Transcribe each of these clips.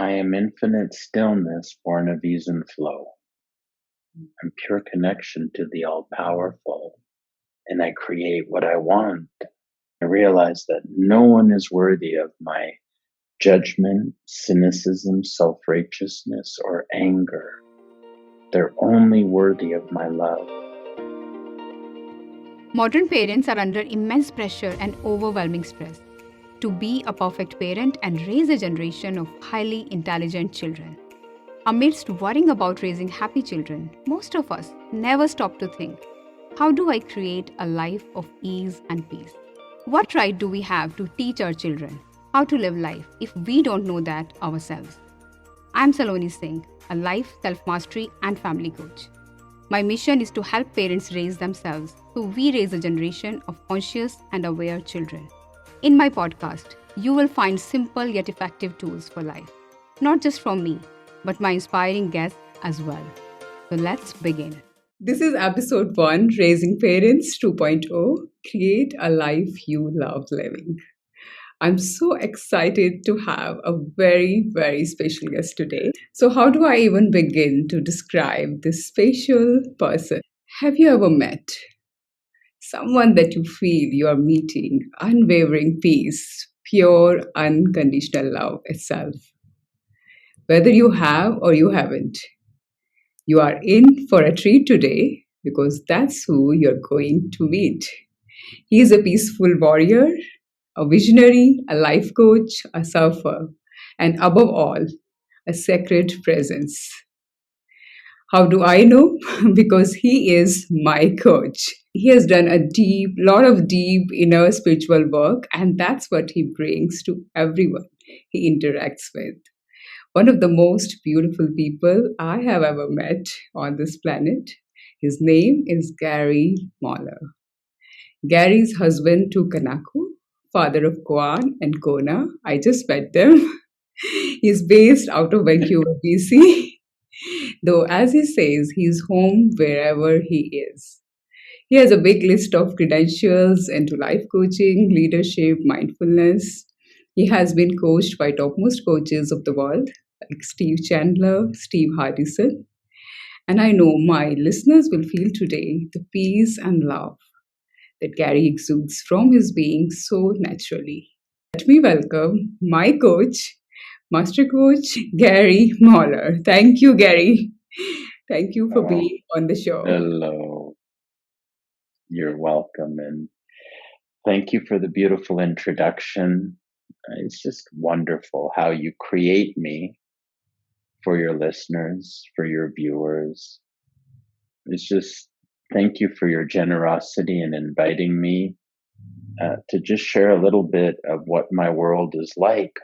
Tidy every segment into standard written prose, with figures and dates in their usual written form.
I am infinite stillness born of ease and flow. I'm pure connection to the all-powerful, and I create what I want. I realize that no one is worthy of my judgment, cynicism, self-righteousness, or anger. They're only worthy of my love. Modern parents are under immense pressure and overwhelming stress to be a perfect parent and raise a generation of highly intelligent children. Amidst worrying about raising happy children, most of us never stop to think, how do I create a life of ease and peace? What right do we have to teach our children how to live life if we don't know that ourselves? I'm Saloni Singh, a life, self-mastery and family coach. My mission is to help parents raise themselves so we raise a generation of conscious and aware children. In my podcast, you will find simple yet effective tools for life, not just from me, but my inspiring guests as well. So let's begin. This is episode 1, Raising Parents 2.0, Create a Life You Love Living. I'm so excited to have a very, very special guest today. So, how do I even begin to describe this special person? Have you ever met someone that you feel you are meeting unwavering peace, pure, unconditional love itself? Whether you have or you haven't, you are in for a treat today because that's who you're going to meet. He is a peaceful warrior, a visionary, a life coach, a surfer, and above all, a sacred presence. How do I know? Because he is my coach. He has done lot of deep inner spiritual work, and that's what he brings to everyone he interacts with. One of the most beautiful people I have ever met on this planet. His name is Gary Mahler. Gary's husband to Kanako, father of Kwan and Kona. I just met them. He's based out of Vancouver, BC. Though, as he says, he's home wherever he is. He has a big list of credentials into life coaching, leadership, mindfulness. He has been coached by topmost coaches of the world, like Steve Chandler, Steve Hardison. And I know my listeners will feel today the peace and love that Gary exudes from his being so naturally. Let me welcome my coach, Master Coach Gary Mahler. Thank you, Gary. Thank you for being on the show. Hello. You're welcome. And thank you for the beautiful introduction. It's just wonderful how you create me for your listeners, for your viewers. It's just thank you for your generosity in inviting me to just share a little bit of what my world is like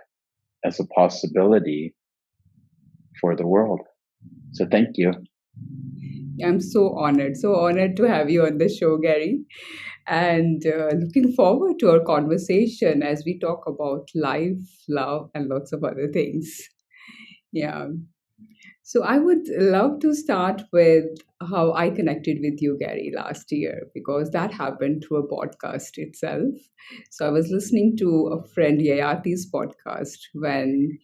as a possibility for the world. So thank you. I'm so honored to have you on the show, Gary. And looking forward to our conversation as we talk about life, love, and lots of other things. Yeah. So I would love to start with how I connected with you, Gary, last year, because that happened through a podcast itself. So I was listening to a friend Yayati's podcast when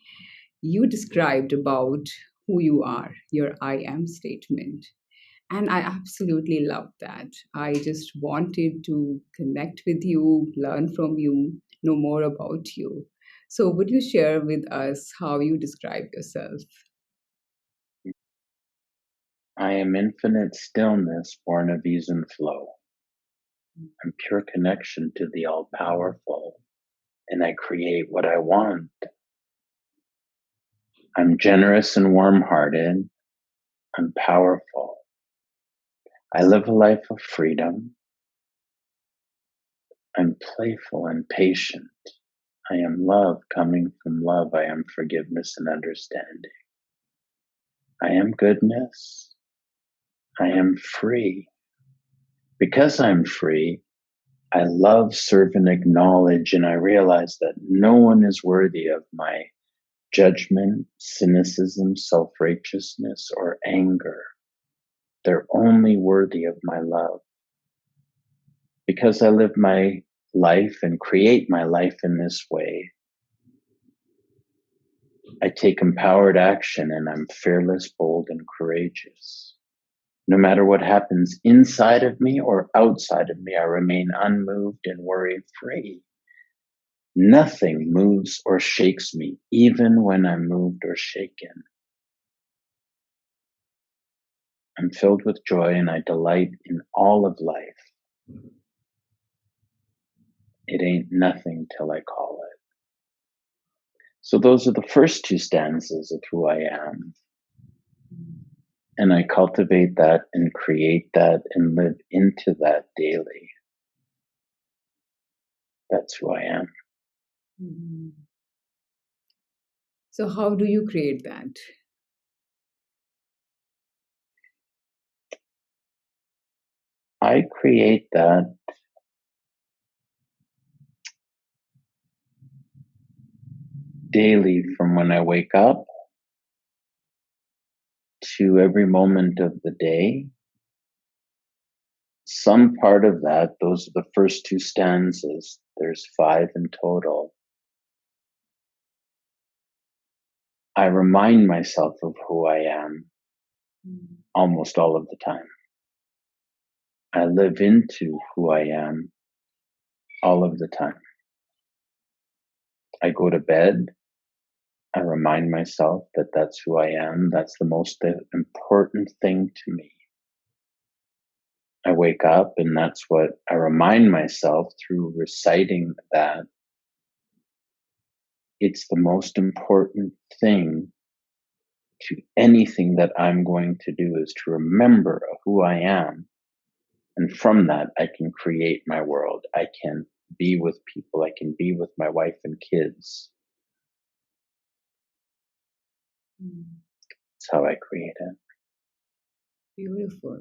you described about who you are, your I am statement. And I absolutely loved that. I just wanted to connect with you, learn from you, know more about you. So would you share with us how you describe yourself? I am infinite stillness born of ease and flow. I'm pure connection to the all powerful, and I create what I want. I'm generous and warm hearted. I'm powerful. I live a life of freedom. I'm playful and patient. I am love coming from love. I am forgiveness and understanding. I am goodness. I am free. Because I'm free, I love, serve, and acknowledge, and I realize that no one is worthy of my judgment, cynicism, self-righteousness, or anger. They're only worthy of my love. Because I live my life and create my life in this way, I take empowered action and I'm fearless, bold, and courageous. No matter what happens inside of me or outside of me, I remain unmoved and worry-free. Nothing moves or shakes me, even when I'm moved or shaken. I'm filled with joy and I delight in all of life. It ain't nothing till I call it. So those are the first two stanzas of who I am. And I cultivate that and create that and live into that daily. That's who I am. Mm-hmm. So how do you create that? I create that daily from when I wake up to every moment of the day. Some part of that, those are the first two stanzas. There's 5 in total. I remind myself of who I am almost all of the time. I live into who I am all of the time. I go to bed. I remind myself that that's who I am. That's the most important thing to me. I wake up and that's what I remind myself through reciting that. It's the most important thing to anything that I'm going to do is to remember who I am. And from that, I can create my world. I can be with people. I can be with my wife and kids. That's how I create it. Beautiful.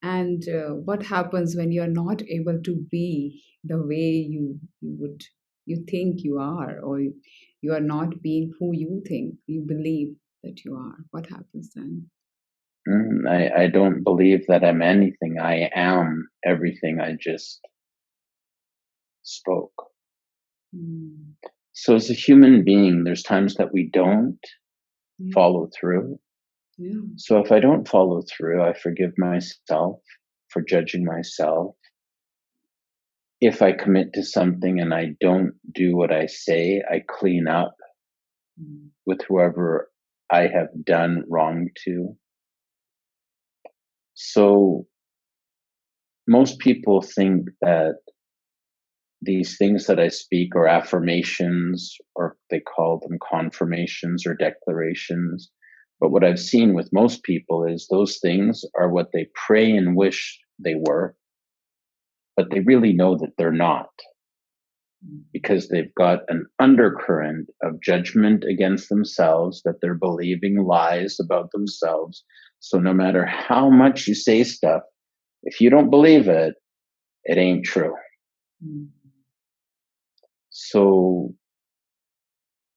And what happens when you're not able to be the way you think you are, or you are not being who you think you believe that you are? What happens then? I don't believe that I'm anything. I am everything I just spoke. So as a human being, there's times that we don't follow through. Yeah. So if I don't follow through, I forgive myself for judging myself. If I commit to something and I don't do what I say, I clean up with whoever I have done wrong to. So most people think that these things that I speak are affirmations, or they call them confirmations or declarations. But what I've seen with most people is those things are what they pray and wish they were, but they really know that they're not, because they've got an undercurrent of judgment against themselves, that they're believing lies about themselves. So no matter how much you say stuff, if you don't believe it, it ain't true. So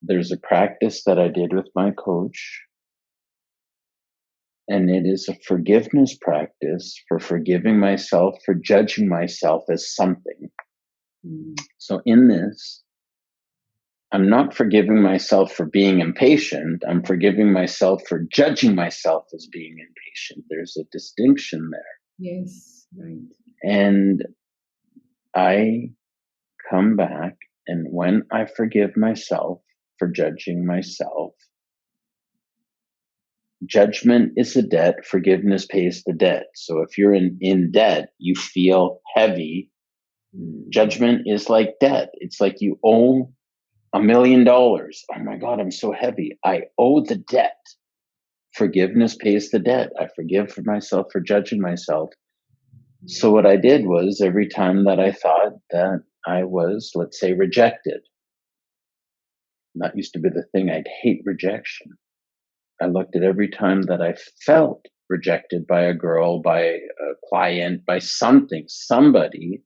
there's a practice that I did with my coach, and it is a forgiveness practice for forgiving myself for judging myself as something. So in this, I'm not forgiving myself for being impatient. I'm forgiving myself for judging myself as being impatient. There's a distinction there. Yes, right. And I come back, and when I forgive myself for judging myself, judgment is a debt, forgiveness pays the debt. So if you're in debt, you feel heavy. Judgment is like debt. It's like you owe $1 million. Oh my God, I'm so heavy. I owe the debt. Forgiveness pays the debt. I forgive for myself for judging myself. So what I did was, every time that I thought that I was, let's say, rejected, that used to be the thing. I'd hate rejection. I looked at every time that I felt rejected by a girl, by a client, by something, somebody,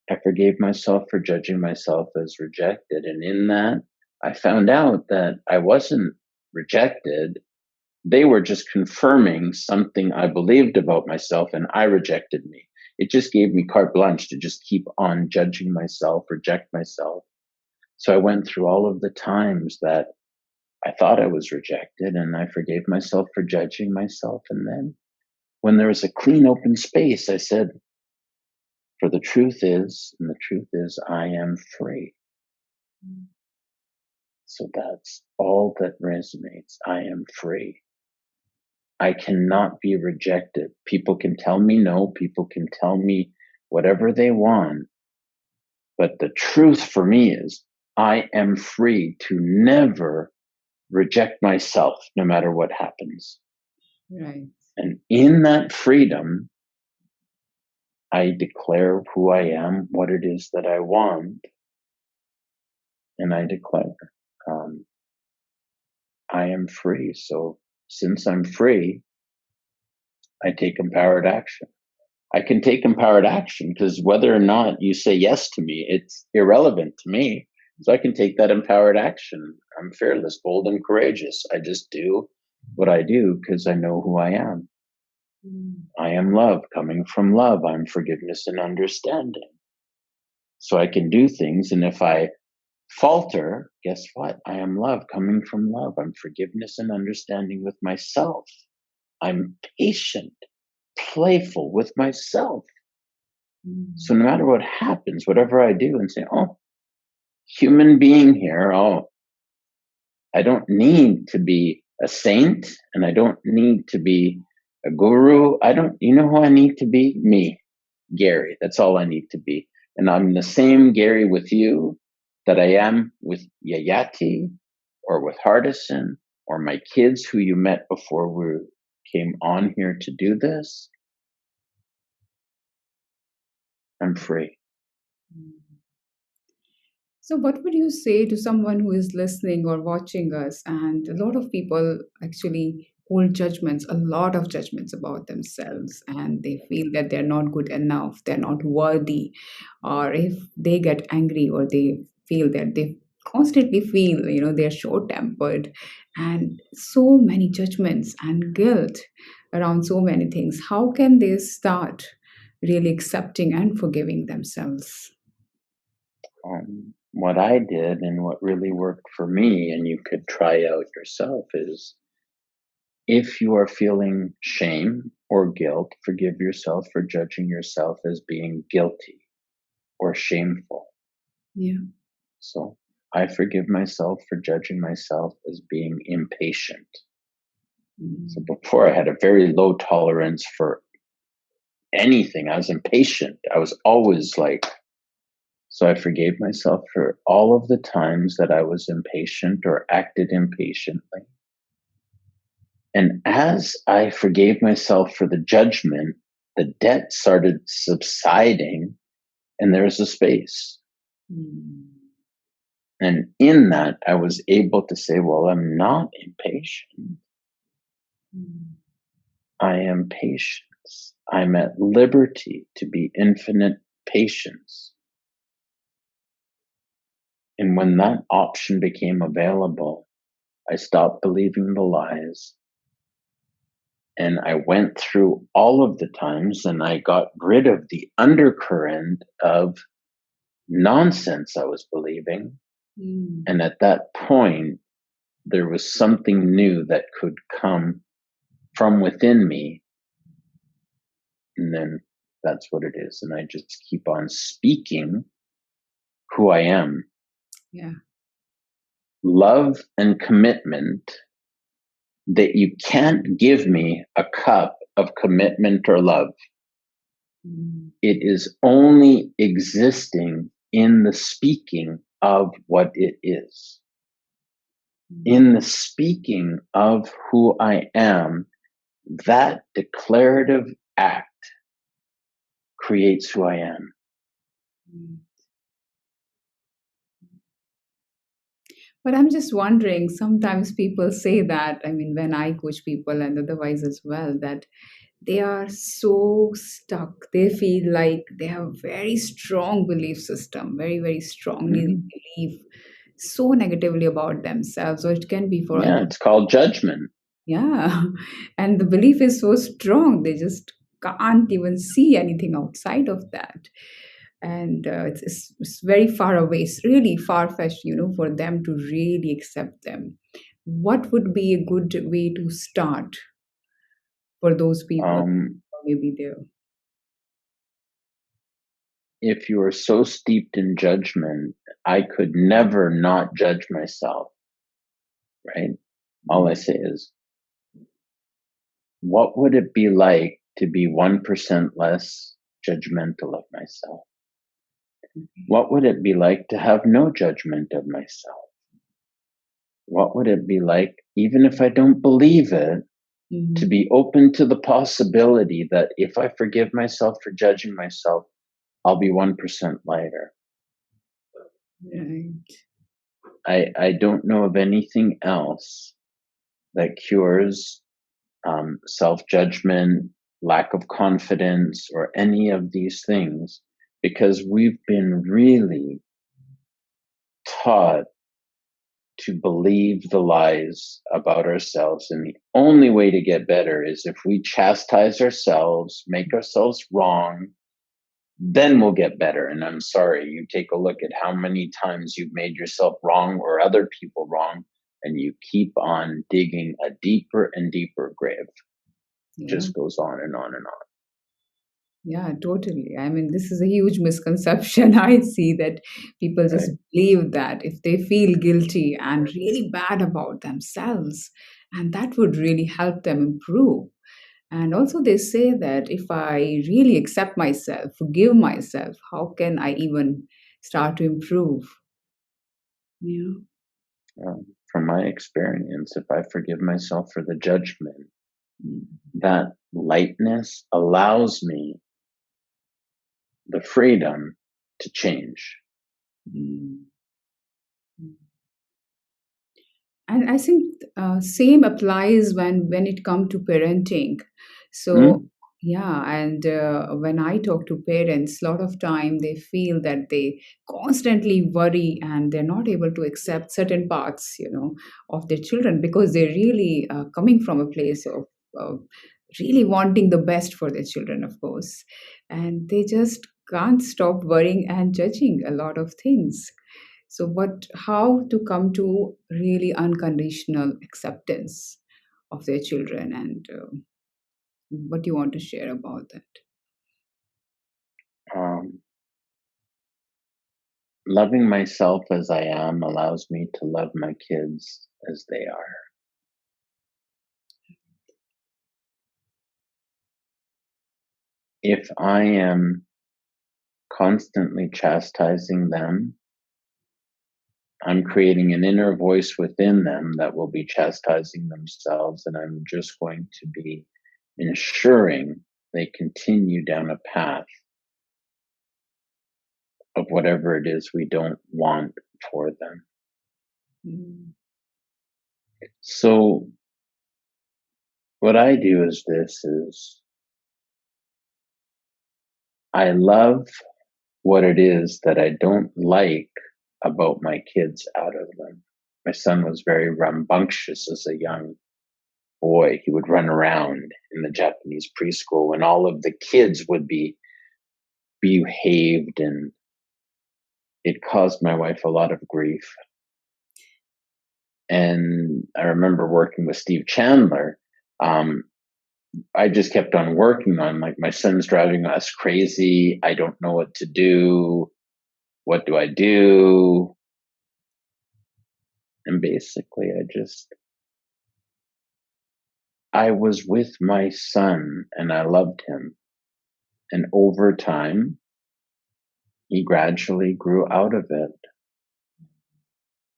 I forgave myself for judging myself as rejected. And in that, I found out that I wasn't rejected. They were just confirming something I believed about myself, and I rejected me. It just gave me carte blanche to just keep on judging myself, reject myself. So I went through all of the times that I thought I was rejected, and I forgave myself for judging myself. And then when there was a clean, open space, I said, for the truth is, and the truth is, I am free. So that's all that resonates. I am free. I cannot be rejected. People can tell me no, people can tell me whatever they want. But the truth for me is I am free to never reject myself, no matter what happens. Right. And in that freedom, I declare who I am, what it is that I want, and I declare I am free. So since I'm free, I take empowered action. I can take empowered action because whether or not you say yes to me, it's irrelevant to me. So I can take that empowered action. I'm fearless, bold, and courageous. I just do what I do because I know who I am. I am love coming from love. I'm forgiveness and understanding. So I can do things. And if I falter, guess what? I am love coming from love. I'm forgiveness and understanding with myself. I'm patient, playful with myself. So no matter what happens, whatever I do and say, oh, human being here, oh, I don't need to be a saint and I don't need to be a guru. You know who I need to be? Me, Gary. That's all I need to be. And I'm the same Gary with you that I am with Yayati or with Hardison or my kids who you met before we came on here to do this. I'm free. So, what would you say to someone who is listening or watching us? And a lot of people actually hold judgments, a lot of judgments about themselves, and they feel that they're not good enough, they're not worthy, or if they get angry or they feel that they constantly feel, they're short tempered, and so many judgments and guilt around so many things. How can they start really accepting and forgiving themselves? What I did and what really worked for me, and you could try out yourself, is if you are feeling shame or guilt, forgive yourself for judging yourself as being guilty or shameful. Yeah. So I forgive myself for judging myself as being impatient. So before I had a very low tolerance for anything. I was impatient. I was always like, so I forgave myself for all of the times that I was impatient or acted impatiently. And as I forgave myself for the judgment, the debt started subsiding and there was a space. And in that, I was able to say, well, I'm not impatient. I am patience. I'm at liberty to be infinite patience. And when that option became available, I stopped believing the lies. And I went through all of the times and I got rid of the undercurrent of nonsense I was believing. And at that point, there was something new that could come from within me. And then that's what it is. And I just keep on speaking who I am. Yeah. Love and commitment, that you can't give me a cup of commitment or love. It is only existing in the speaking of what it is. In the speaking of who I am, that declarative act creates who I am. But I'm just wondering, sometimes people say that, I mean, when I coach people and otherwise as well, that they are so stuck. They feel like they have very strong belief system, very, very strongly believe so negatively about themselves, or it can be for Yeah, it's called judgment. Yeah. And the belief is so strong, they just can't even see anything outside of that. And it's very far away. It's really far-fetched, for them to really accept them. What would be a good way to start for those people? Um, Maybe they're if you are so steeped in judgment, I could never not judge myself, right? All I say is, what would it be like to be 1% less judgmental of myself? What would it be like to have no judgment of myself? What would it be like, even if I don't believe it, to be open to the possibility that if I forgive myself for judging myself, I'll be 1% lighter? right. I don't know of anything else that cures self judgment, lack of confidence, or any of these things, because we've been really taught to believe the lies about ourselves. And the only way to get better is if we chastise ourselves, make ourselves wrong, then we'll get better. And I'm sorry, you take a look at how many times you've made yourself wrong or other people wrong, and you keep on digging a deeper and deeper grave. It Yeah. just goes on and on and on. Yeah, totally. I mean, this is a huge misconception. I see that people just Right. believe that if they feel guilty and really bad about themselves, and that would really help them improve. And also, they say that if I really accept myself, forgive myself, how can I even start to improve? Yeah. From my experience, if I forgive myself for the judgment, Mm. that lightness allows me the freedom to change. Mm. And I think same applies when it comes to parenting. So Mm? yeah, and when I talk to parents, a lot of time they feel that they constantly worry and they're not able to accept certain parts, of their children, because they're really coming from a place of really wanting the best for their children, of course, and they just can't stop worrying and judging a lot of things. So, how to come to really unconditional acceptance of their children, and what do you want to share about that? Um, Loving myself as I am allows me to love my kids as they are. If I am constantly chastising them, I'm creating an inner voice within them that will be chastising themselves, and I'm just going to be ensuring they continue down a path of whatever it is we don't want for them. Mm. So what I do is I love what it is that I don't like about my kids out of them. My son was very rambunctious as a young boy. He would run around in the Japanese preschool and all of the kids would be behaved, and it caused my wife a lot of grief. And I remember working with Steve Chandler. Um, I just kept on working on, like, my son's driving us crazy. I don't know what to do. What do I do? And basically, I was with my son and I loved him. And over time, he gradually grew out of it.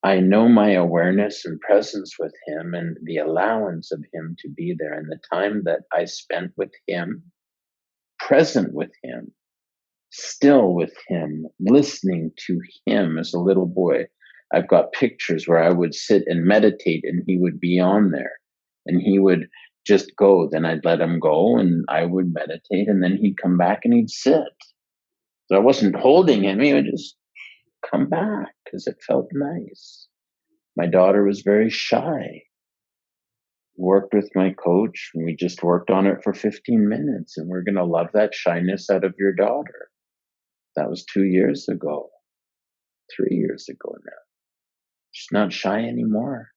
I know my awareness and presence with him and the allowance of him to be there, and the time that I spent with him, present with him, still with him, listening to him as a little boy. I've got pictures where I would sit and meditate and he would be on there and he would just go. Then I'd let him go and I would meditate and then he'd come back and he'd sit. So I wasn't holding him. He would just come back because it felt nice. My daughter was very shy. Worked with my coach and we just worked on it for 15 minutes, and we're going to love that shyness out of your daughter. That was 2 years ago, 3 years ago now. She's not shy anymore.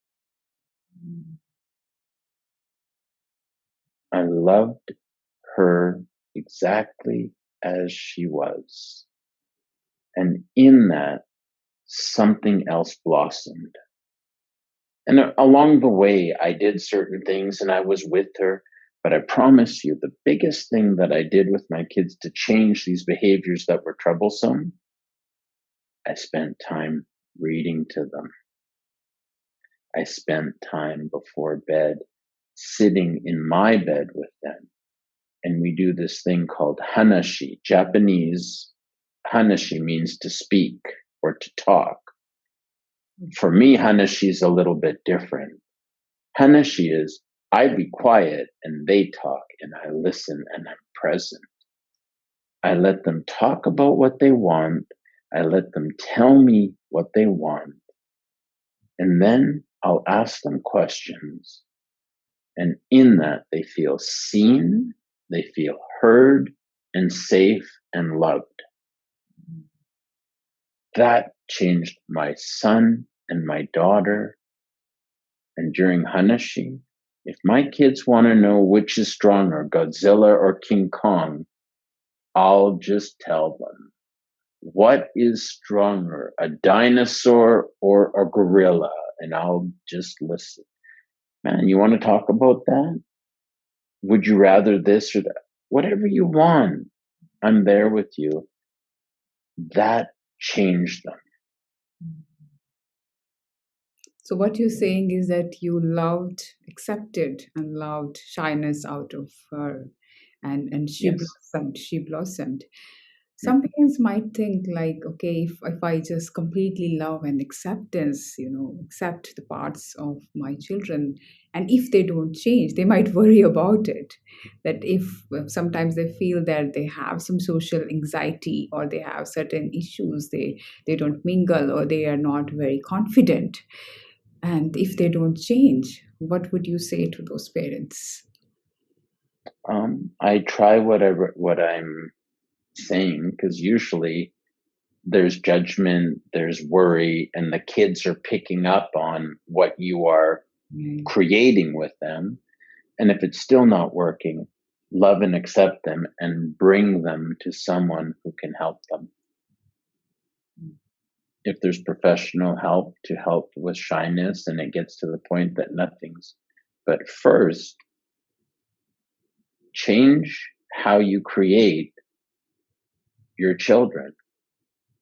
I loved her exactly as she was. And in that, something else blossomed. And along the way, I did certain things and I was with her. But I promise you, the biggest thing that I did with my kids to change these behaviors that were troublesome, I spent time reading to them. I spent time before bed sitting in my bed with them. And we do this thing called hanashi. Japanese, hanashi means to speak or to talk. For me, hanashi is a little bit different. Hanashi is I be quiet and they talk and I listen and I'm present. I let them talk about what they want. I let them tell me what they want. And then I'll ask them questions. And in that, they feel seen, they feel heard and safe and loved. That changed my son and my daughter. And during Hanashi, if my kids want to know which is stronger, Godzilla or King Kong, I'll just tell them. What is stronger, a dinosaur or a gorilla? And I'll just listen. Man, you want to talk about that? Would you rather this or that? Whatever you want, I'm there with you. That changed them. So what you're saying is that you loved, accepted, and loved shyness out of her, and she Yes. blossomed. She blossomed. Some parents might think like, okay, if I just completely love and acceptance, accept the parts of my children, and if they don't change, they might worry about it. That if sometimes they feel that they have some social anxiety or they have certain issues, they don't mingle or they are not very confident. And if they don't change, what would you say to those parents? I try what I'm saying because usually there's judgment, there's worry, and the kids are picking up on what you are creating with them. And if it's still not working, love and accept them and bring them to someone who can help them. If there's professional help to help with shyness and it gets to the point that nothing's, but first, change how you create your children.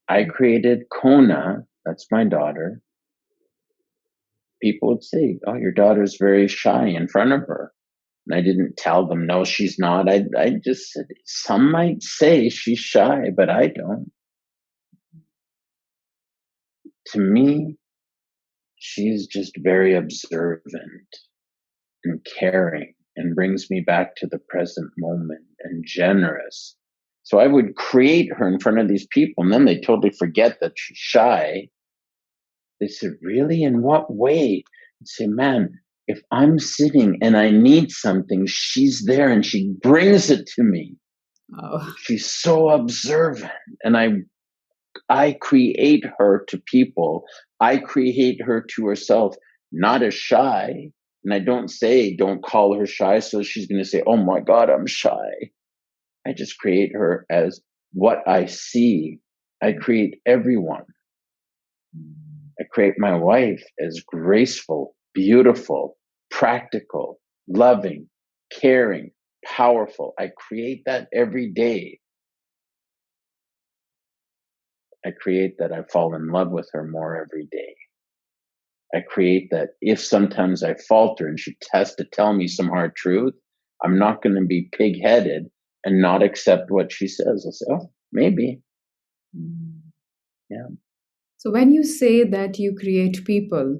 I created Kona, that's my daughter. People would say, oh, your daughter's very shy in front of her. And I didn't tell them, no, she's not. I just said, some might say she's shy, but I don't. To me, she's just very observant and caring and brings me back to the present moment and generous. So I would create her in front of these people, and then they totally forget that she's shy. They said, really? In what way? I'd say, man, if I'm sitting and I need something, she's there and she brings it to me. Oh. She's so observant. And I create her to people. I create her to herself, not as shy. And I don't say, don't call her shy. So she's going to say, oh my God, I'm shy. I just create her as what I see. I create everyone. I create my wife as graceful, beautiful, practical, loving, caring, powerful. I create that every day. I create that I fall in love with her more every day. I create that if sometimes I falter and she has to tell me some hard truth, I'm not going to be pig-headed and not accept what she says. I'll say, oh, maybe. Yeah. So when you say that you create people,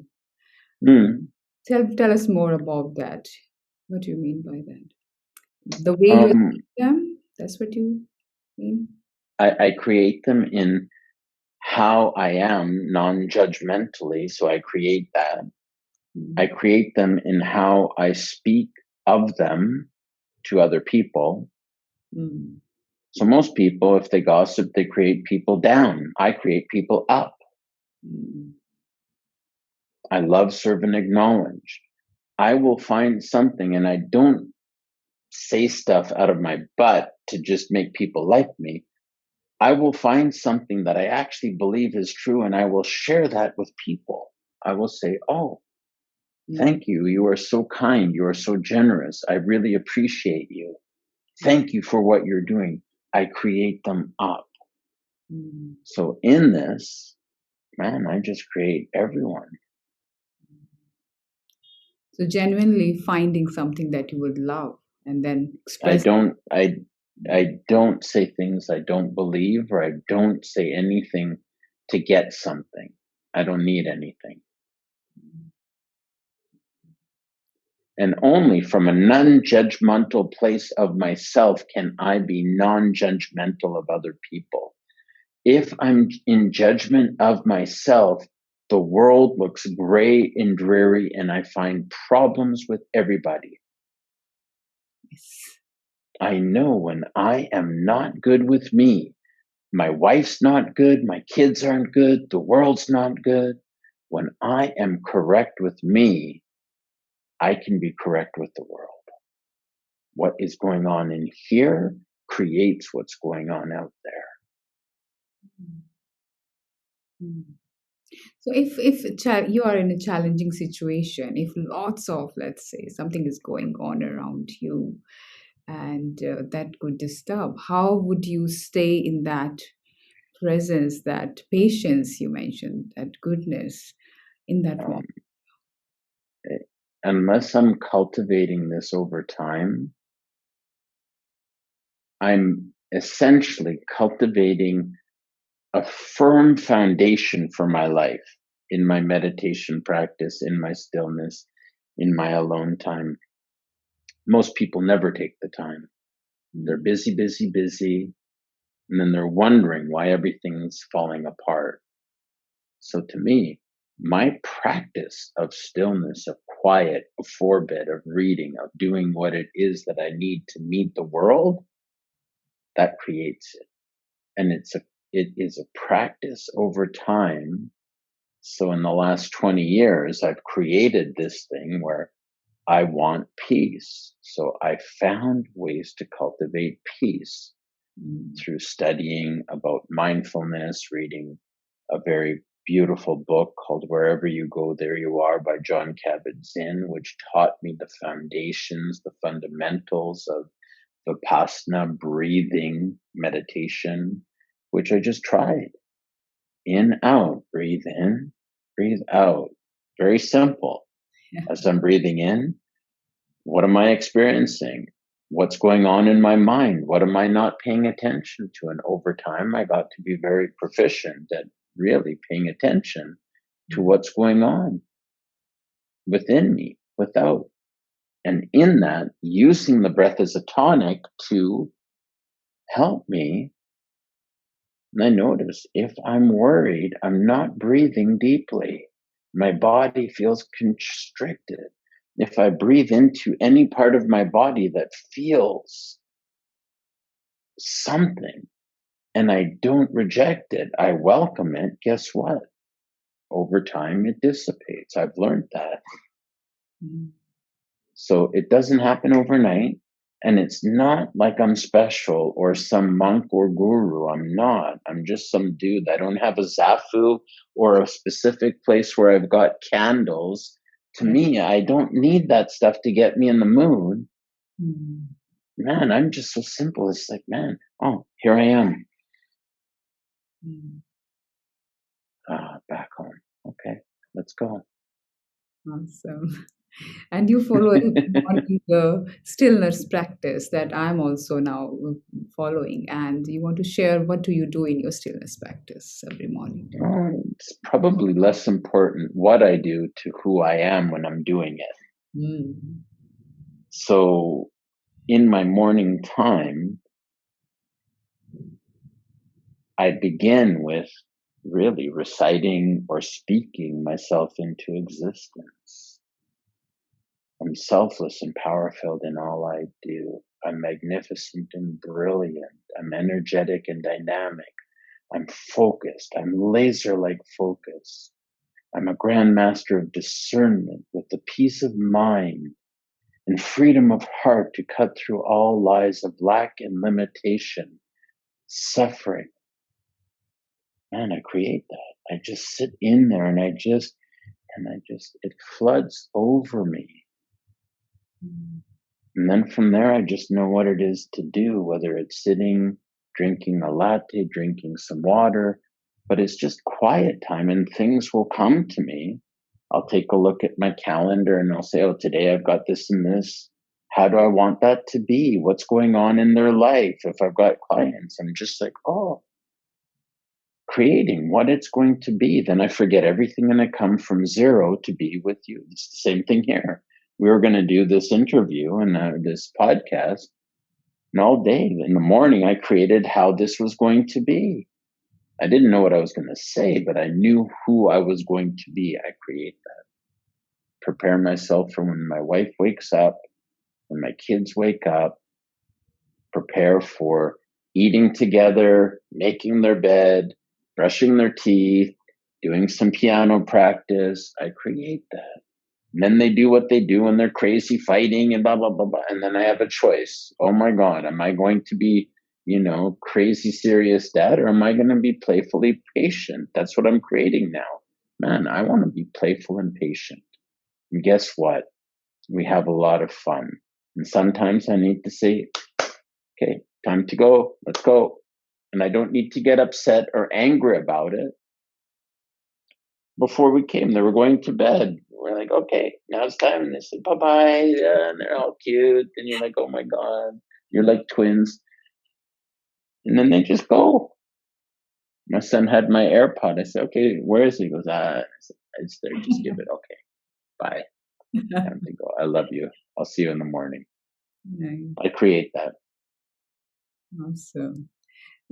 tell us more about that. What do you mean by that? The way you see them, that's what you mean? I create them in how I am non-judgmentally. So I create that. I create them in how I speak of them to other people. So most people, if they gossip, they create people down. I create people up. I love, serve, and acknowledge. I will find something, and I don't say stuff out of my butt to just make people like me. I will find something that I actually believe is true, and I will share that with people. I will say, oh, thank you. You are so kind. You are so generous. I really appreciate you. Thank you for what you're doing. I create them up. So in this, man, I just create everyone. So genuinely finding something that you would love and then express. I don't say things I don't believe, or I don't say anything to get something. I don't need anything. And only from a non-judgmental place of myself can I be non-judgmental of other people. If I'm in judgment of myself, the world looks gray and dreary, and I find problems with everybody. Yes. I know when I am not good with me, my wife's not good, my kids aren't good, the world's not good. When I am correct with me, I can be correct with the world. What is going on in here creates what's going on out there. So if you are in a challenging situation, if lots of, let's say, something is going on around you and that could disturb, how would you stay in that presence, that patience you mentioned, that goodness in that moment? Unless I'm cultivating this over time, I'm essentially cultivating a firm foundation for my life in my meditation practice, in my stillness, in my alone time. Most people never take the time. They're busy, busy, busy, and then they're wondering why everything's falling apart. So to me, my practice of stillness, of quiet, of forbid, of reading, of doing what it is that I need to meet the world, that creates it. And it is a practice over time. So in the last 20 years, I've created this thing where I want peace. So I found ways to cultivate peace through studying about mindfulness, reading a very beautiful book called Wherever You Go, There You Are by John Kabat-Zinn, which taught me the foundations, the fundamentals of Vipassana breathing meditation, which I just tried. In, out, breathe in, breathe out. Very simple. Yeah. As I'm breathing in, what am I experiencing? What's going on in my mind? What am I not paying attention to? And over time, I got to be very proficient at really paying attention to what's going on within me, without. And in that, using the breath as a tonic to help me. And I notice if I'm worried, I'm not breathing deeply. My body feels constricted. If I breathe into any part of my body that feels something and I don't reject it, I welcome it, guess what? Over time, it dissipates. I've learned that. So it doesn't happen overnight. And it's not like I'm special or some monk or guru. I'm not. I'm just some dude. I don't have a zafu or a specific place where I've got candles. To me, I don't need that stuff to get me in the mood. Man, I'm just so simple. It's like, man, oh, here I am. Back home. Okay, let's go. Awesome. And you follow the stillness practice that I'm also now following. And you want to share, what do you do in your stillness practice every morning? It's probably less important what I do to who I am when I'm doing it. So in my morning time, I begin with really reciting or speaking myself into existence. I'm selfless and power filled in all I do. I'm magnificent and brilliant. I'm energetic and dynamic. I'm focused. I'm laser-like focused. I'm a grand master of discernment with the peace of mind and freedom of heart to cut through all lies of lack and limitation, suffering. Man, I create that. I just sit in there and it floods over me. And then from there, I just know what it is to do, whether it's sitting, drinking a latte, drinking some water, but it's just quiet time and things will come to me. I'll take a look at my calendar and I'll say, oh, today I've got this and this. How do I want that to be? What's going on in their life? If I've got clients, I'm just like, oh, creating what it's going to be. Then I forget everything and I come from zero to be with you. It's the same thing here. We were going to do this interview and this podcast, and all day in the morning, I created how this was going to be. I didn't know what I was going to say, but I knew who I was going to be. I create that. Prepare myself for when my wife wakes up, when my kids wake up, prepare for eating together, making their bed, brushing their teeth, doing some piano practice. I create that. And then they do what they do when they're crazy fighting and blah, blah, blah, blah. And then I have a choice. Oh my God, am I going to be, crazy serious dad, or am I going to be playfully patient? That's what I'm creating now. Man, I want to be playful and patient. And guess what? We have a lot of fun. And sometimes I need to say, okay, time to go. Let's go. And I don't need to get upset or angry about it. Before we came, they were going to bed. We're like, okay, now it's time. And they said, bye-bye. Yeah, and they're all cute. And you're like, oh my God, you're like twins. And then they just go. My son had my AirPod. I said, okay, where is he? He goes, I said, it's there. Just give it. Okay, bye. Time to go. I love you. I'll see you in the morning. Nice. I create that. Awesome.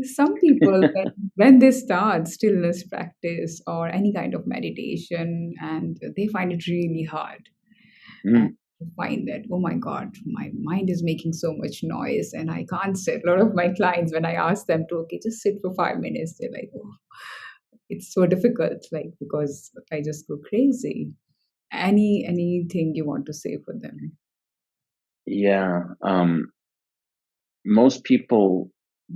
Some people, when they start stillness practice or any kind of meditation, and they find it really hard. And find that, oh my God, my mind is making so much noise and I can't sit. A lot of my clients, when I ask them to, okay, just sit for 5 minutes, they're like, oh, it's so difficult, like, because I just go crazy. Anything you want to say for them? Yeah. Most people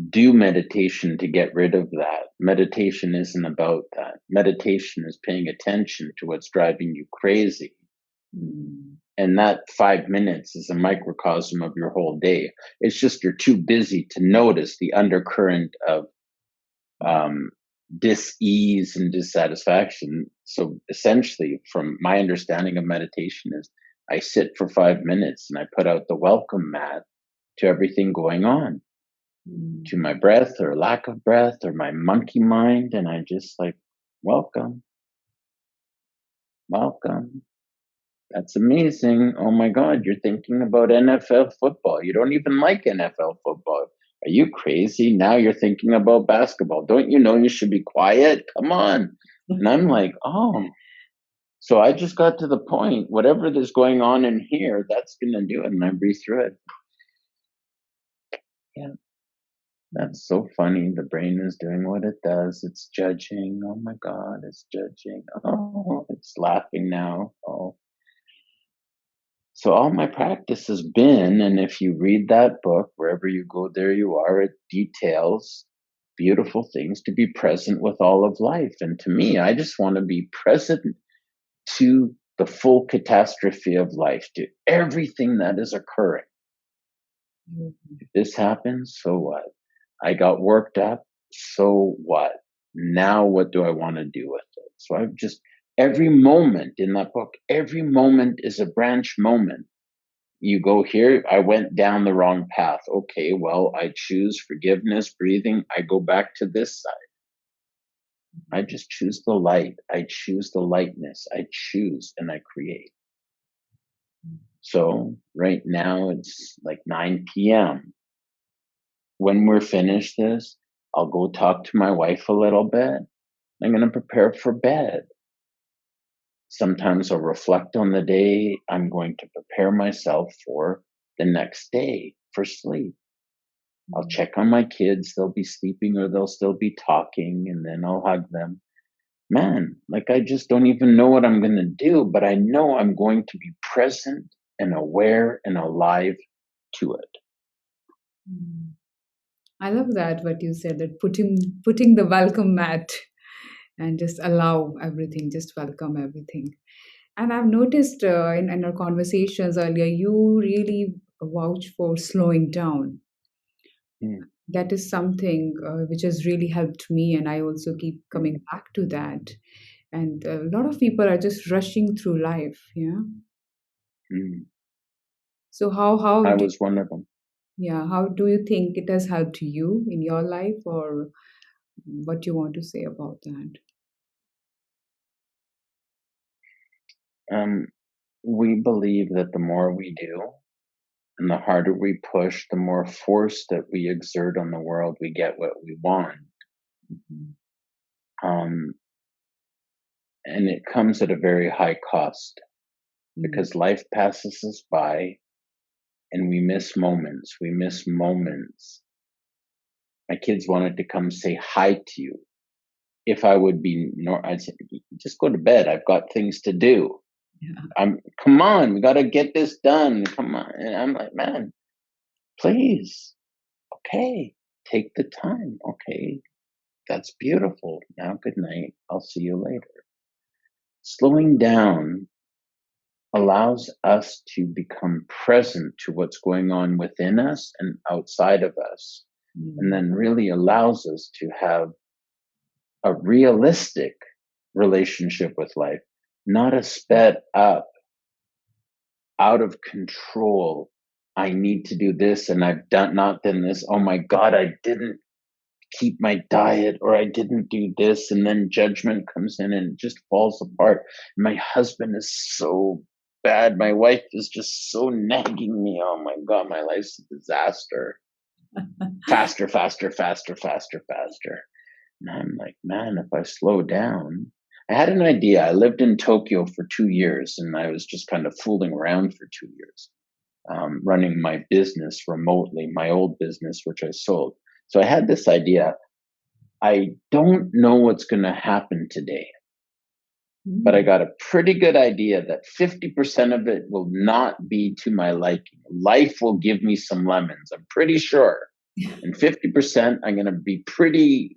do meditation to get rid of that. Meditation isn't about that. Meditation is paying attention to what's driving you crazy. And that 5 minutes is a microcosm of your whole day. It's just you're too busy to notice the undercurrent of dis-ease and dissatisfaction. So essentially, from my understanding of meditation, is I sit for 5 minutes and I put out the welcome mat to everything going on, to my breath or lack of breath or my monkey mind. And I just like, welcome. That's amazing. Oh my God, you're thinking about NFL football. You don't even like NFL football. Are you crazy? Now you're thinking about basketball. Don't you know you should be quiet? Come on. And I'm like, oh. So I just got to the point, whatever is going on in here, that's going to do it. And I breathe through it. Yeah. That's so funny. The brain is doing what it does. It's judging. Oh my God, it's judging. Oh, it's laughing now. Oh. So all my practice has been, and if you read that book, wherever you go, there you are, it details beautiful things to be present with all of life. And to me, I just want to be present to the full catastrophe of life, to everything that is occurring. If this happens, so what? I got worked up, so what? Now what do I want to do with it? So I've just, every moment in that book, every moment is a branch moment. You go here, I went down the wrong path. Okay, well, I choose forgiveness, breathing. I go back to this side. I just choose the light. I choose the lightness. I choose and I create. So right now it's like 9 p.m. When we're finished this, I'll go talk to my wife a little bit. I'm going to prepare for bed. Sometimes I'll reflect on the day. I'm going to prepare myself for the next day. for sleep. I'll check on my kids. They'll be sleeping or they'll still be talking, and then I'll hug them. Man, like I just don't even know what I'm going to do, but I know I'm going to be present and aware and alive to it. Mm. I love that what you said, that putting the welcome mat and just allow everything, just welcome everything. And I've noticed in our conversations earlier, you really vouch for slowing down. Mm, That is something which has really helped me, and I also keep coming back to that. And a lot of people are just rushing through life. Yeah. mm. So how I do was one of them. yeah, how do you think it has helped you in your life, or what you want to say about that? Um, we believe that the more we do and the harder we push, the more force that we exert on the world, we get what we want. Mhm. Um, and it comes at a very high cost Mm. because life passes us by and we miss moments. We miss moments. My kids wanted to come say hi to you. If I would be, I'd say, just go to bed. I've got things to do. Yeah. Come on, we got to get this done. Come on. And I'm like, man, please. Okay. Take the time. Okay. That's beautiful. Now, good night. I'll see you later. Slowing down allows us to become present to what's going on within us and outside of us, and Mm. then really allows us to have a realistic relationship with life, not a sped up, out of control. I need to do this and I've not done this. Oh my God, I didn't keep my diet or I didn't do this. And then judgment comes in and it just falls apart. My husband is so bad. My wife is just so nagging me. Oh my God, my life's a disaster. Faster, faster, faster, faster, faster. And I'm like, man, if I slow down, I had an idea. I lived in Tokyo for 2 years and I was just kind of fooling around for 2 years, running my business remotely, my old business, which I sold. So I had this idea. I don't know what's going to happen today, but I Mm. got a pretty good idea that 50% of it will not be to my liking. Life will give me some lemons, I'm pretty sure. And 50% I'm going to be pretty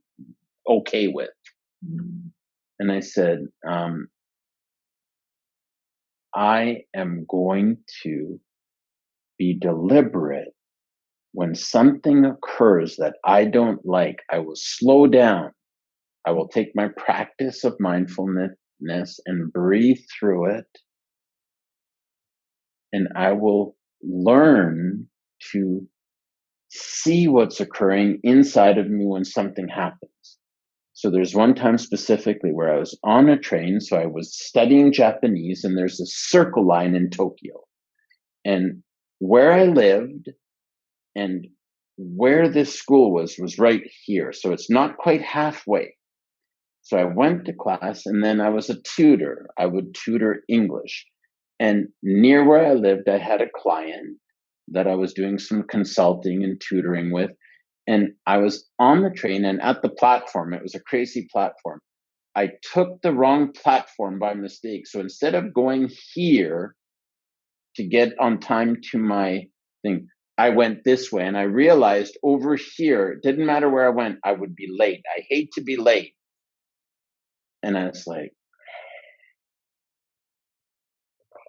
okay with. Mm. And I said, I am going to be deliberate. When something occurs that I don't like, I will slow down. I will take my practice of mindfulness and breathe through it. And I will learn to see what's occurring inside of me when something happens. So there's one time specifically where I was on a train. So I was studying Japanese, and there's a circle line in Tokyo. And where I lived and where this school was right here. So it's not quite halfway. So I went to class and then I was a tutor. I would tutor English. And near where I lived, I had a client that I was doing some consulting and tutoring with. And I was on the train and at the platform, it was a crazy platform. I took the wrong platform by mistake. So instead of going here to get on time to my thing, I went this way and I realized over here, it didn't matter where I went, I would be late. I hate to be late. And I was like,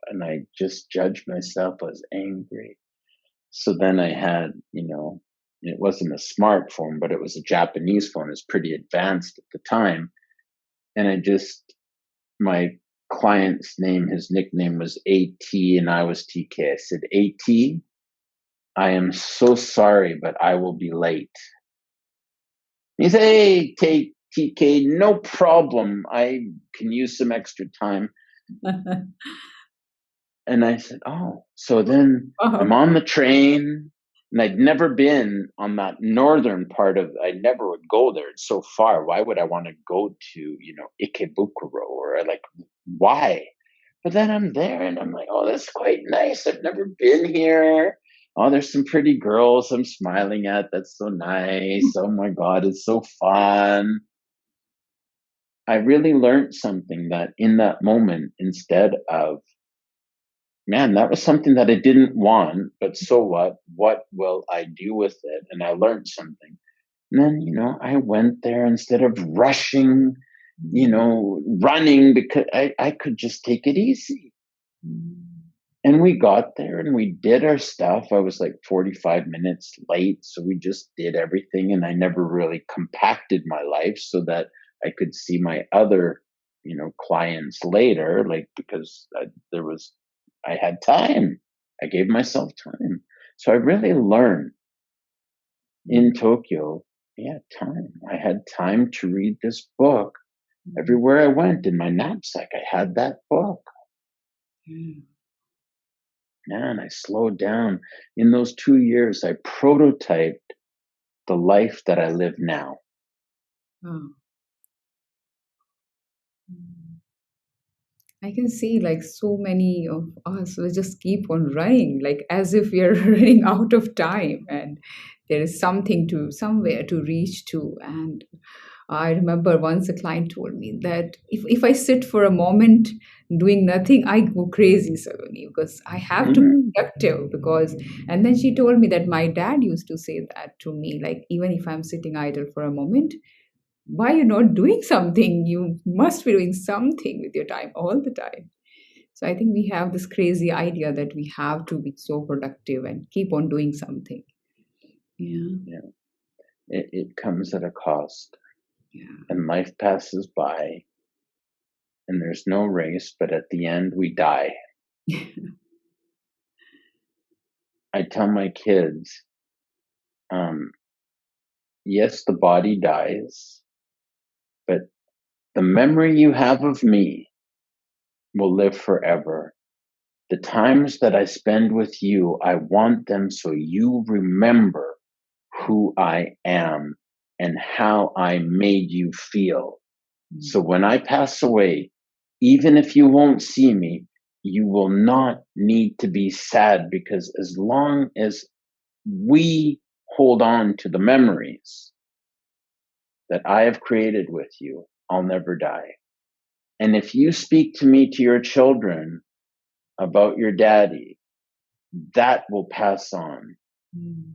and I just judged myself as angry. So then I had, it wasn't a smartphone, but it was a Japanese phone. It was pretty advanced at the time. And my client's name, his nickname was AT and I was TK. I said, AT, I am so sorry, but I will be late. He said, hey, TK, no problem. I can use some extra time. And I said, oh, so then I'm Wow. on the train and I'd never been on that northern part I never would go there. It's so far. Why would I want to go to, Ikebukuro or why? But then I'm there and I'm like, oh, that's quite nice. I've never been here. Oh, there's some pretty girls I'm smiling at. That's so nice. Oh my God, it's so fun. I really learned something that in that moment, instead of, man, that was something that I didn't want, but so what? What will I do with it? And I learned something. And then, I went there instead of rushing, running, because I could just take it easy. And we got there and we did our stuff. I was like 45 minutes late. So we just did everything. And I never really compacted my life so that I could see my other, clients later, like, because I had time. I gave myself time. So I really learned in Tokyo, yeah, time. I had time to read this book. Everywhere I went in my knapsack, I had that book. Man, I slowed down. In those 2 years, I prototyped the life that I live now. Oh. I can see like so many of us will just keep on running, like as if we are running out of time and there is something to somewhere to reach to. And I remember once a client told me that if I sit for a moment doing nothing, I go crazy, Saloni, because I have to be Mhm. productive. Because, and then she told me that my dad used to say that to me, like, even if I'm sitting idle for a moment, why you're not doing something? You must be doing something with your time all the time. So I think we have this crazy idea that we have to be so productive and keep on doing something. Yeah, Yeah, it comes at a cost, yeah. and life passes by, and there's no race, but at the end, we die. I tell my kids, um, yes, the body dies, but the memory you have of me will live forever. The times that I spend with you, I want them so you remember who I am and how I made you feel. So when I pass away, even if you won't see me, you will not need to be sad, because as long as we hold on to the memories that I have created with you, I'll never die. And if you speak to me, to your children, about your daddy, that will pass on. Mm.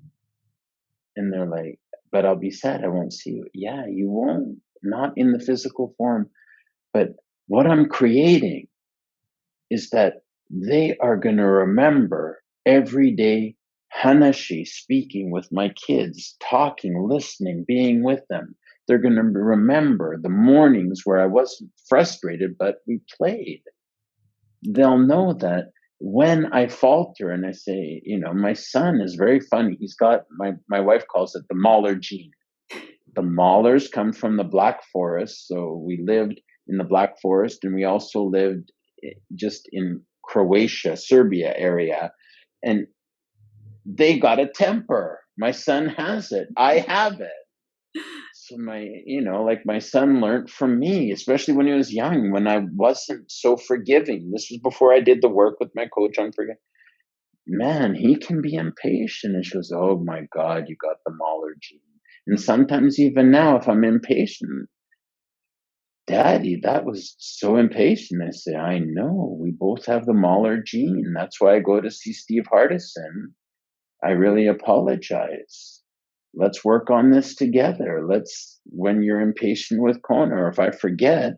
And they're like, but I'll be sad. I won't see you. Yeah, you won't. Not in the physical form. But what I'm creating is that they are going to remember every day Hanashi speaking with my kids, talking, listening, being with them. They're going to remember the mornings where I wasn't frustrated, but we played. They'll know that when I falter and I say, my son is very funny. He's got, my wife calls it the Mahler gene. The Mahlers come from the Black Forest. So we lived in the Black Forest, and we also lived just in Croatia, Serbia area. And they got a temper. My son has it. I have it. So like my son learned from me, especially when he was young, when I wasn't so forgiving. This was before I did the work with my coach on forgiving. Man, he can be impatient. And she goes, oh my God, you got the Mahler gene. And sometimes even now, if I'm impatient, Daddy, that was so impatient. I say, I know, we both have the Mahler gene. That's why I go to see Steve Hardison. I really apologize. Let's work on this together. When you're impatient with Kona, or if I forget,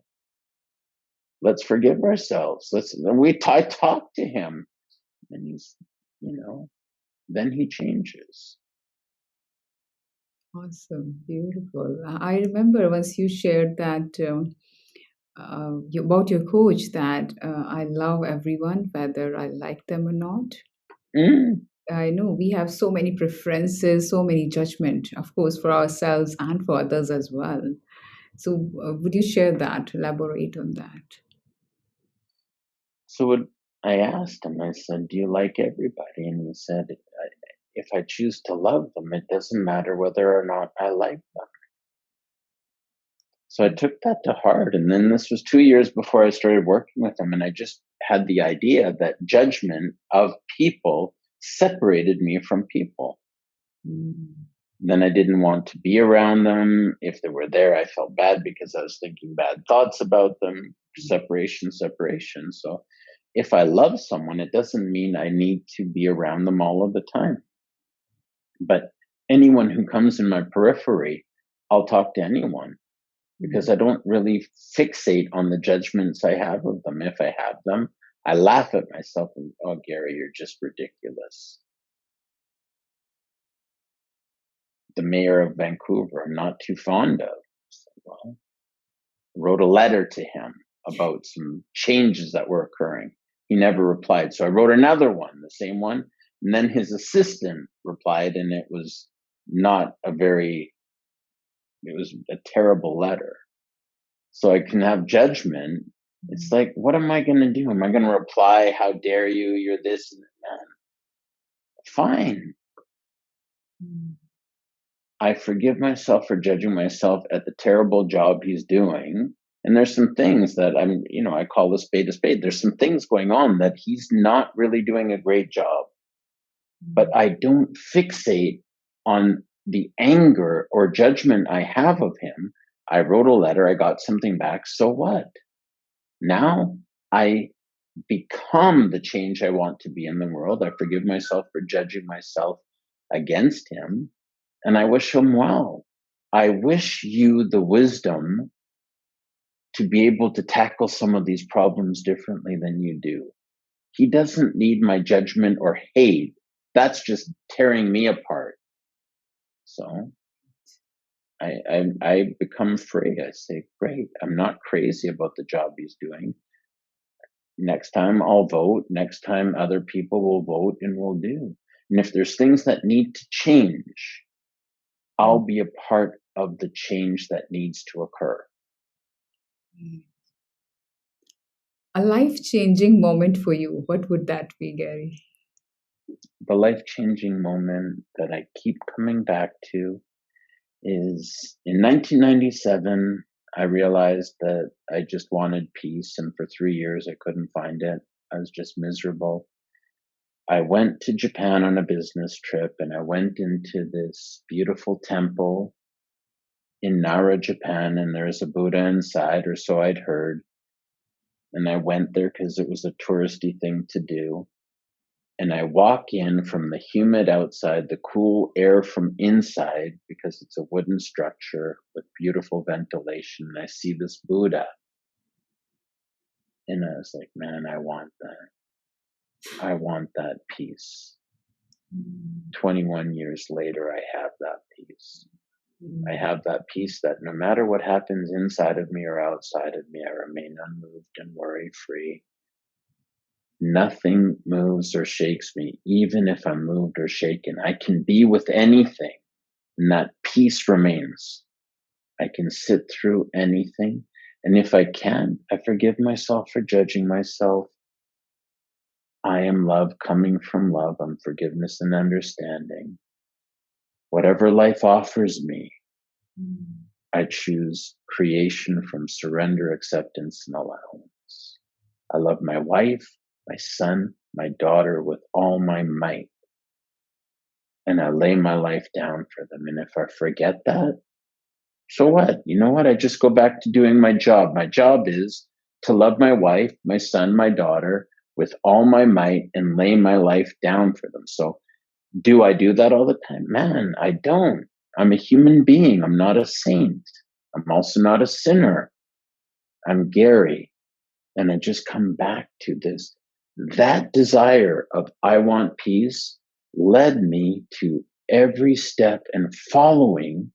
let's forgive ourselves. I talk to him, and he's, then he changes. Awesome, beautiful. I remember once you shared that about your coach that I love everyone, whether I like them or not. Mm. I know we have so many preferences, so many judgment, of course, for ourselves and for others as well. So, would you share that? Elaborate on that. So I asked him, I said, do you like everybody? And he said, if I choose to love them, it doesn't matter whether or not I like them. So I took that to heart. And then this was 2 years before I started working with him. And I just had the idea that judgment of people separated me from people. Mm. Then I didn't want to be around them. If they were there, I felt bad because I was thinking bad thoughts about them. Separation, separation. So if I love someone, it doesn't mean I need to be around them all of the time. But anyone who comes in my periphery, I'll talk to anyone because I don't really fixate on the judgments I have of them. If I have them, I laugh at myself and, oh, Gary, you're just ridiculous. The mayor of Vancouver, I'm not too fond of. So, well, wrote a letter to him about some changes that were occurring. He never replied. So I wrote another one, the same one. And then his assistant replied, and it was not a very, it was a terrible letter. So I can have judgment. It's like, what am I going to do? Am I going to reply, how dare you? You're this and that. Fine. I forgive myself for judging myself at the terrible job he's doing. And there's some things that I call a spade a spade. There's some things going on that he's not really doing a great job. But I don't fixate on the anger or judgment I have of him. I wrote a letter, I got something back. So what? Now I become the change I want to be in the world. I forgive myself for judging myself against him. And I wish him well. I wish you the wisdom to be able to tackle some of these problems differently than you do. He doesn't need my judgment or hate. That's just tearing me apart. So I become free. I say, great. I'm not crazy about the job he's doing. Next time I'll vote. Next time other people will vote and we'll do. And if there's things that need to change, I'll be a part of the change that needs to occur. A life-changing moment for you, what would that be, Gary? The life-changing moment that I keep coming back to is in 1997, I realized that I just wanted peace. And for 3 years, I couldn't find it. I was just miserable. I went to Japan on a business trip and I went into this beautiful temple in Nara, Japan, and there's a Buddha inside, or so I'd heard. And I went there because it was a touristy thing to do. And I walk in from the humid outside, the cool air from inside, because it's a wooden structure with beautiful ventilation. And I see this Buddha. And I was like, man, I want that. I want that peace. 21 years later, I have that peace. I have that peace that no matter what happens inside of me or outside of me, I remain unmoved and worry free. Nothing moves or shakes me, even if I'm moved or shaken. I can be with anything, and that peace remains. I can sit through anything. And if I can, I forgive myself for judging myself. I am love coming from love. I'm forgiveness and understanding. Whatever life offers me, I choose creation from surrender, acceptance, and allowance. I love my wife, my son, my daughter with all my might. And I lay my life down for them. And if I forget that, so what? You know what? I just go back to doing my job. My job is to love my wife, my son, my daughter with all my might and lay my life down for them. So do I do that all the time? Man, I don't. I'm a human being. I'm not a saint. I'm also not a sinner. I'm Gary. And I just come back to this. That desire of I want peace led me to every step and following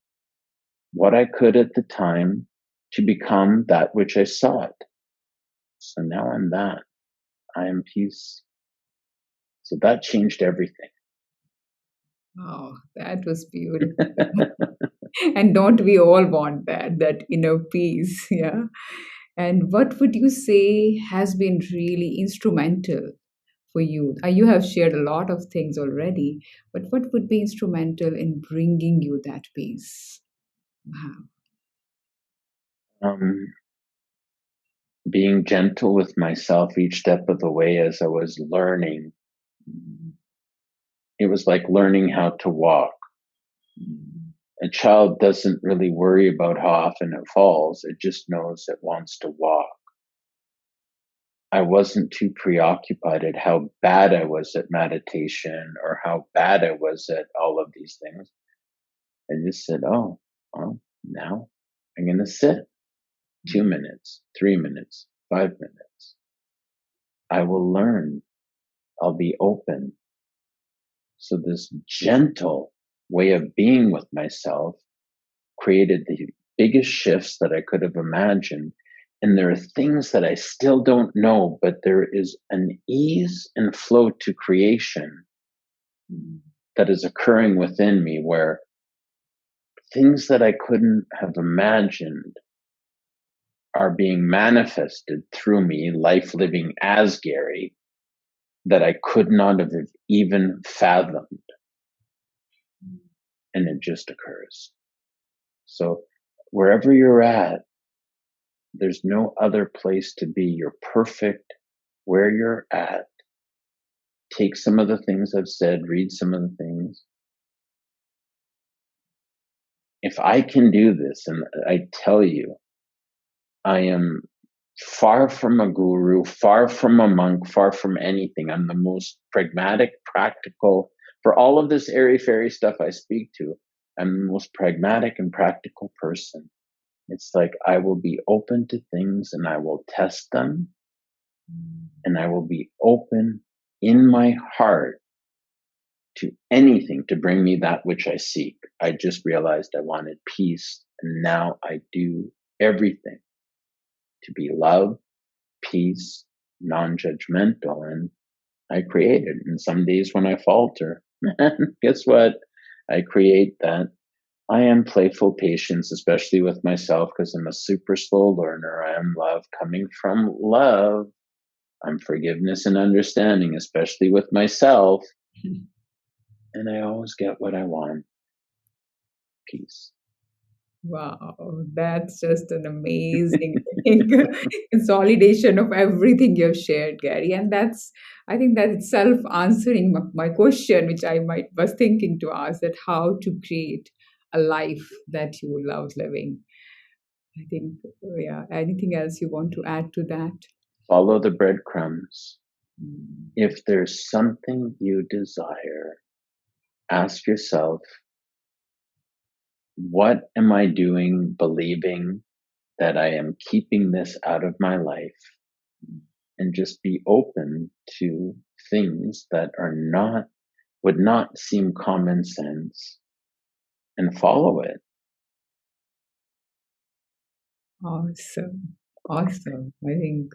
what I could at the time to become that which I sought. So now I'm that. I am peace. So that changed everything. Oh, that was beautiful. And don't we all want that inner peace? Yeah. And what would you say has been really instrumental for you? You have shared a lot of things already, but what would be instrumental in bringing you that peace? Wow. Being gentle with myself each step of the way as I was learning It was like learning how to walk. A child doesn't really worry about how often it falls. It just knows it wants to walk. I wasn't too preoccupied at how bad I was at meditation or how bad I was at all of these things. I just said, oh, well, now I'm going to sit 2 minutes, 3 minutes, 5 minutes. I will learn. I'll be open. So this gentle way of being with myself created the biggest shifts that I could have imagined. And there are things that I still don't know, but there is an ease and flow to creation that is occurring within me where things that I couldn't have imagined are being manifested through me, life living as Gary, that I could not have even fathomed. And it just occurs. So wherever you're at, there's no other place to be. You're perfect where you're at. Take some of the things I've said, read some of the things. If I can do this, and I tell you, I am far from a guru, far from a monk, far from anything. I'm the most pragmatic, practical, for all of this airy-fairy stuff I speak to, I'm the most pragmatic and practical person. It's like I will be open to things and I will test them, and I will be open in my heart to anything to bring me that which I seek. I just realized I wanted peace, and now I do everything to be love, peace, non-judgmental, and I create it. And some days when I falter, guess what? I create that. I am playful patience, especially with myself, because I'm a super slow learner. I am love coming from love. I'm forgiveness and understanding, especially with myself. And I always get what I want. Peace. Wow, that's just an amazing consolidation of everything you've shared, Gary. And I think that itself answering my question, which I was thinking to ask, that how to create a life that you love living. I think, yeah. Anything else you want to add to that? Follow the breadcrumbs. If there's something you desire, ask yourself, what am I doing, believing that I am keeping this out of my life? And just be open to things that would not seem common sense, and follow it. Awesome. Awesome. I think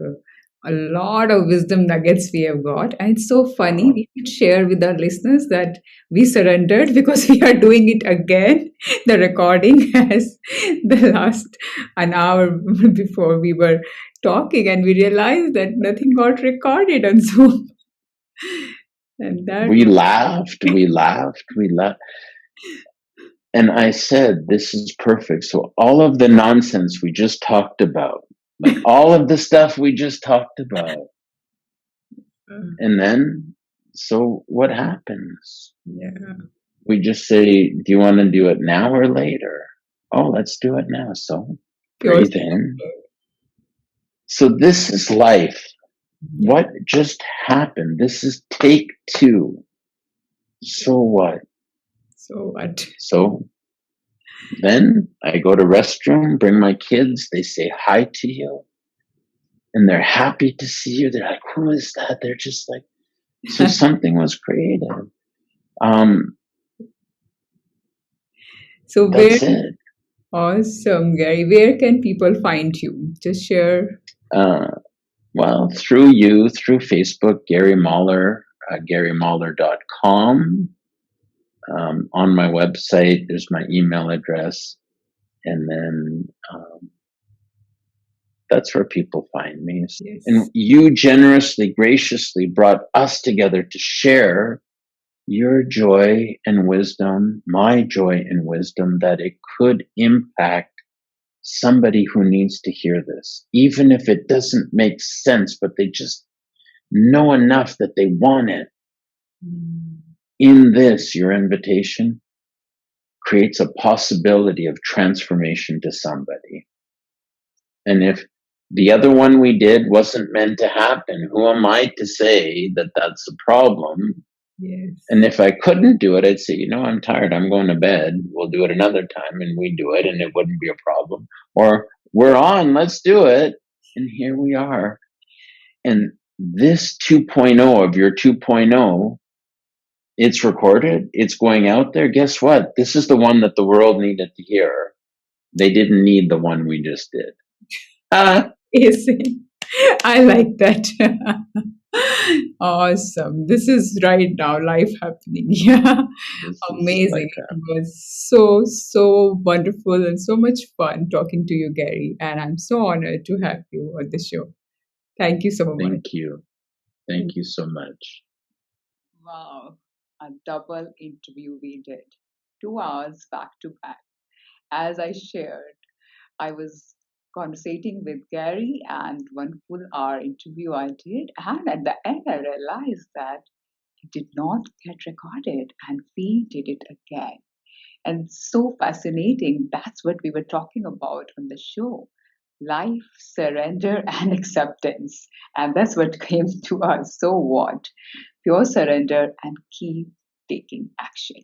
a lot of wisdom nuggets we have got. And it's so funny. We should share with our listeners that we surrendered because we are doing it again. The recording has the last an hour before we were talking, and we realized that nothing got recorded on Zoom. And that we laughed. And I said, this is perfect. So all of the nonsense we just talked about, like all of the stuff we just talked about. And then, so what happens? Yeah. We just say, do you want to do it now or later? Oh, let's do it now. So breathe in. So this is life. What just happened? This is take 2. So what? So what? So then I go to restroom, bring my kids, they say hi to you, and they're happy to see you. They're like, who is that? They're just like, so something was created. So that's it. Awesome, Gary. Where can people find you? Just share. Well, through Facebook, Gary Mahler, GaryMahler.com. On my website, there's my email address. And then that's where people find me. Yes. And you generously, graciously brought us together to share your joy and wisdom, my joy and wisdom, that it could impact somebody who needs to hear this, even if it doesn't make sense, but they just know enough that they want it. in this, your invitation creates a possibility of transformation to somebody. And if the other one we did wasn't meant to happen, who am I to say that that's a problem? Yes. And if I couldn't do it, I'd say, I'm tired. I'm going to bed. We'll do it another time. And we do it and it wouldn't be a problem. Or we're on, let's do it. And here we are. And this 2.0 of your 2.0, it's recorded. It's going out there. Guess what? This is the one that the world needed to hear. They didn't need the one we just did. I like that. Awesome. This is right now life happening. Yeah. Amazing. It was so wonderful and so much fun talking to you, Gary. And I'm so honored to have you on the show. Thank you so much. Thank you. Thank you so much. Wow. A double interview we did. 2 hours back to back. As I shared, I was conversating with Gary, and 1 full hour interview I did. And at the end, I realized that it did not get recorded, and we did it again. And so fascinating. That's what we were talking about on the show: life, surrender, and acceptance. And that's what came to us. So what? Pure surrender and keep taking action.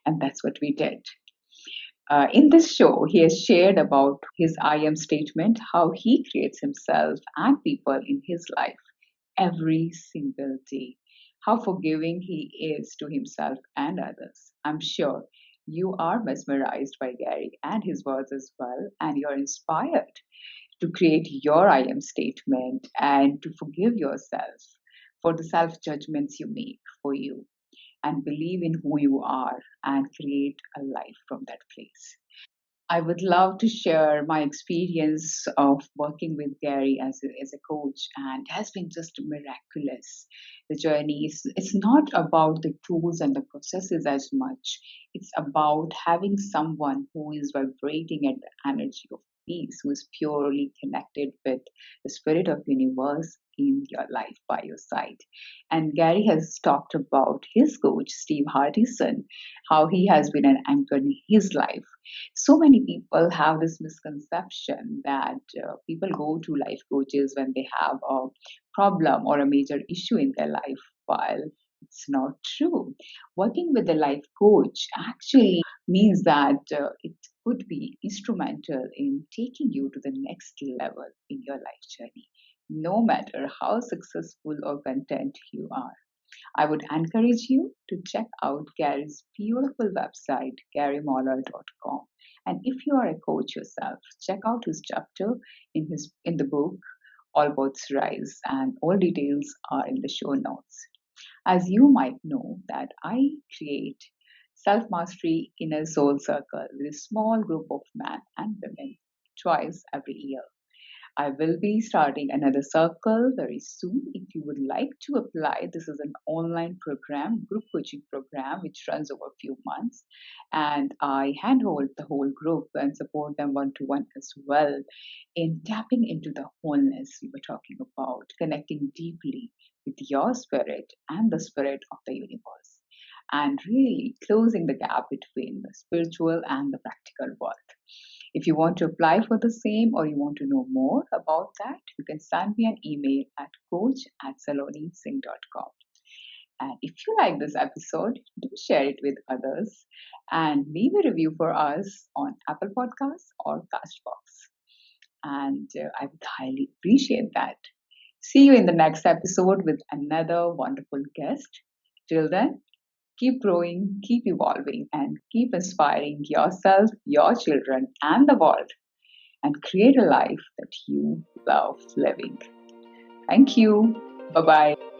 And that's what we did. In this show, he has shared about his I am statement, how he creates himself and people in his life every single day, how forgiving he is to himself and others. I'm sure you are mesmerized by Gary and his words as well, and you're inspired to create your I am statement and to forgive yourself for the self judgments you make for you, and believe in who you are and create a life from that place. I would love to share my experience of working with Gary as a coach, and it has been just miraculous. The journey is, it's not about the tools and the processes as much. It's about having someone who is vibrating at the energy of peace, who is purely connected with the spirit of universe in your life by your side. And Gary has talked about his coach, Steve Hardison, how he has been an anchor in his life. So many people have this misconception that people go to life coaches when they have a problem or a major issue in their life, while it's not true. Working with a life coach actually means that it could be instrumental in taking you to the next level in your life journey, no matter how successful or content you are. I would encourage you to check out Gary's beautiful website, GaryMahler.com. And if you are a coach yourself, check out his chapter in the book All Boats Rise, and all details are in the show notes. As you might know, that I create Self Mastery Inner Soul Circle with a small group of men and women twice every year. I will be starting another circle very soon. If you would like to apply, this is an online program, group coaching program, which runs over a few months. And I handhold the whole group and support them one to one as well in tapping into the wholeness we were talking about, connecting deeply with your spirit and the spirit of the universe, and really closing the gap between the spiritual and the practical world. If you want to apply for the same or you want to know more about that, you can send me an email at coach@salonisingh.com. And if you like this episode, do share it with others and leave a review for us on Apple Podcasts or Castbox. And I would highly appreciate that. See you in the next episode with another wonderful guest. Till then, keep growing, keep evolving, and keep inspiring yourself, your children, and the world, and create a life that you love living. Thank you. Bye bye.